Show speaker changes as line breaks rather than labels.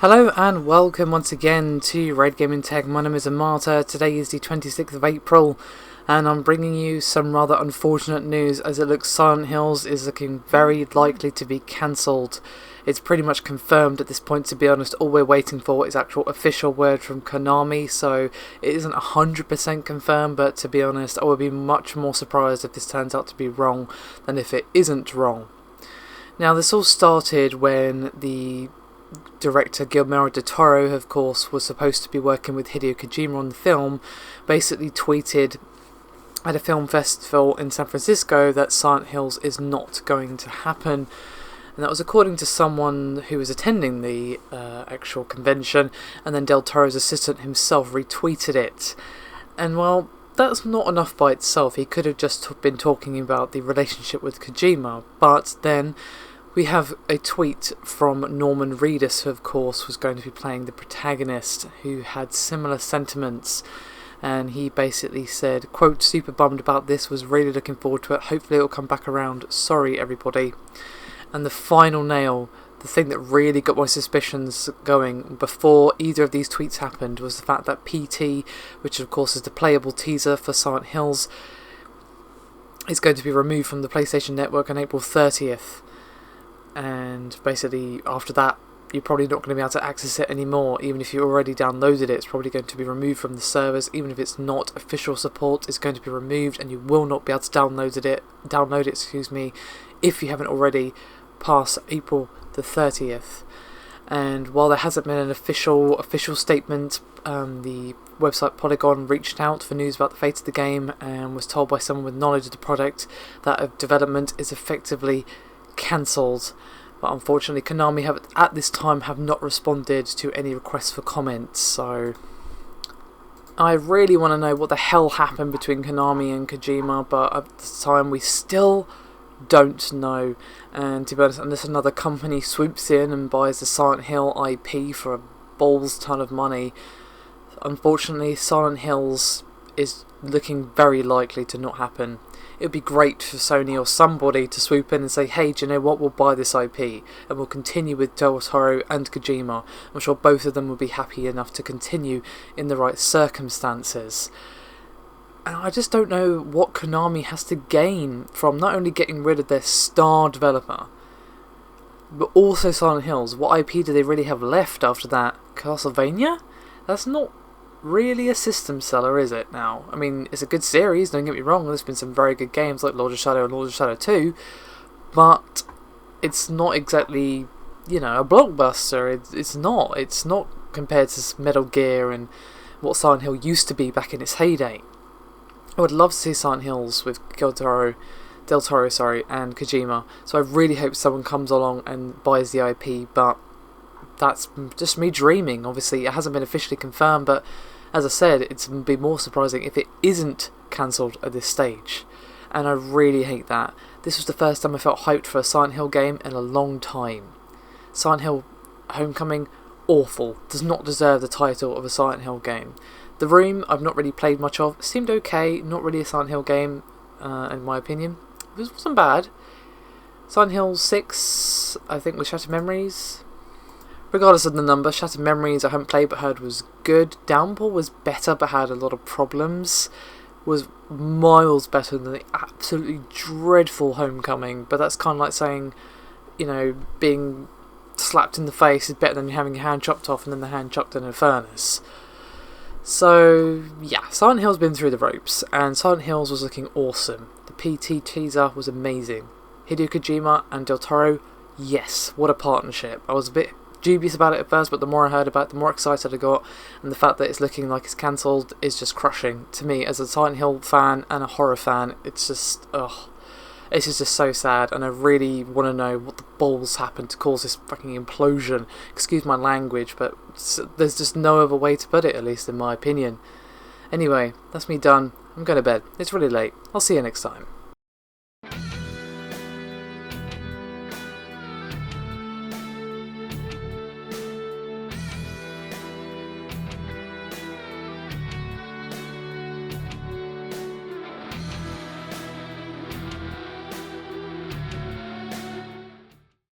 Hello and welcome once again to Red Gaming Tech. My name is Amata. Today is the 26th of April and I'm bringing you some rather unfortunate news as it looks Silent Hills is looking very likely to be cancelled. It's pretty much confirmed at this point, to be honest. All we're waiting for is actual official word from Konami, so it isn't 100% confirmed, but to be honest I would be much more surprised if this turns out to be wrong than if it isn't wrong. Now this all started when the director Guillermo del Toro, of course, was supposed to be working with Hideo Kojima on the film, basically tweeted at a film festival in San Francisco that Silent Hills is not going to happen. And that was according to someone who was attending the actual convention, and then Del Toro's assistant himself retweeted it. And well, that's not enough by itself. He could have just been talking about the relationship with Kojima, but then we have a tweet from Norman Reedus, who of course was going to be playing the protagonist, who had similar sentiments, and he basically said, quote, "Super bummed about this, was really looking forward to it, hopefully it'll come back around, sorry everybody." And the final nail, the thing that really got my suspicions going before either of these tweets happened, was the fact that PT, which of course is the playable teaser for Silent Hills, is going to be removed from the PlayStation Network on April 30th. And basically after that you're probably not going to be able to access it anymore. Even if you already downloaded it, it's probably going to be removed from the servers. Even if it's not official support, it's going to be removed, and you will not be able to download it if you haven't already past April the 30th. And while there hasn't been an official statement, the website Polygon reached out for news about the fate of the game and was told by someone with knowledge of the product that development is effectively cancelled. But unfortunately Konami at this time have not responded to any requests for comments, so I really want to know what the hell happened between Konami and Kojima, but at this time we still don't know. And to be honest, unless another company swoops in and buys the Silent Hill IP for a balls ton of money, unfortunately Silent Hills is looking very likely to not happen. It would be great for Sony or somebody to swoop in and say, hey, do you know what, we'll buy this IP and we'll continue with Del Toro and Kojima. I'm sure both of them would be happy enough to continue in the right circumstances. And I just don't know what Konami has to gain from not only getting rid of their star developer, but also Silent Hills. What IP do they really have left after that? Castlevania? That's not really a system seller, is it now? I mean, it's a good series, don't get me wrong, there's been some very good games like Lord of Shadow and Lord of Shadow 2, but it's not exactly, you know, a blockbuster. It's not compared to Metal Gear and what Silent Hill used to be back in its heyday. I would love to see Silent Hills with Del Toro, and Kojima, so I really hope someone comes along and buys the IP, but that's just me dreaming. Obviously it hasn't been officially confirmed, but as I said, it's going to be more surprising if it isn't cancelled at this stage, and I really hate that. This was the first time I felt hyped for a Silent Hill game in a long time. Silent Hill Homecoming, awful, does not deserve the title of a Silent Hill game. The Room, I've not really played much of, seemed okay, not really a Silent Hill game in my opinion. It wasn't bad. Silent Hill 6, I think, with Shattered Memories. Regardless of the number, Shattered Memories I haven't played but heard was good. Downpour was better but had a lot of problems. Was miles better than the absolutely dreadful Homecoming, but that's kind of like saying, you know, being slapped in the face is better than having your hand chopped off and then the hand chucked in a furnace. So yeah, Silent Hill's been through the ropes, and Silent Hills was looking awesome. The PT teaser was amazing. Hideo Kojima and Del Toro, yes, what a partnership. I was a bit dubious about it at first, but the more I heard about it, the more excited I got, and the fact that it's looking like it's cancelled is just crushing to me as a Silent Hill fan and a horror fan. It's just, this is just so sad, and I really want to know what the balls happened to cause this fucking implosion. Excuse my language, but there's just no other way to put it, at least in my opinion. Anyway, that's me done. I'm going to bed. It's really late. I'll see you next time.